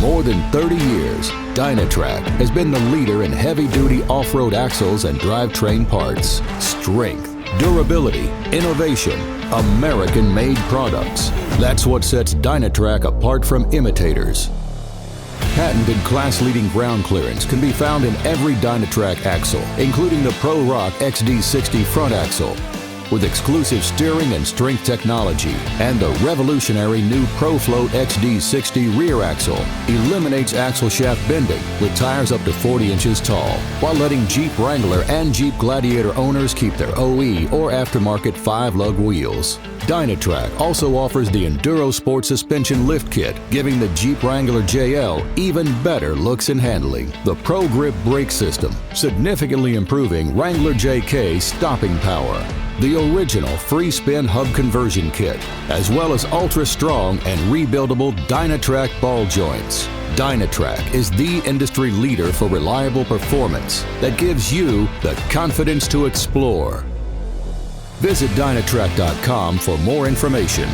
more than 30 years, Dynatrac has been the leader in heavy-duty off-road axles and drivetrain parts. Strength, durability, innovation, American-made products. That's what sets Dynatrac apart from imitators. Patented class-leading ground clearance can be found in every Dynatrac axle, including the ProRock XD60 front axle, with exclusive steering and strength technology, and the revolutionary new ProFloat XD60 rear axle eliminates axle shaft bending with tires up to 40 inches tall, while letting Jeep Wrangler and Jeep Gladiator owners keep their OE or aftermarket 5-lug wheels. Dynatrac also offers the EnduroSport Suspension Lift Kit, giving the Jeep Wrangler JL even better looks and handling. The ProGrip Brake System, significantly improving Wrangler JK stopping power. The original free spin hub conversion kit, as well as ultra-strong and rebuildable Dynatrac ball joints. Dynatrac is the industry leader for reliable performance that gives you the confidence to explore. Visit Dynatrac.com for more information.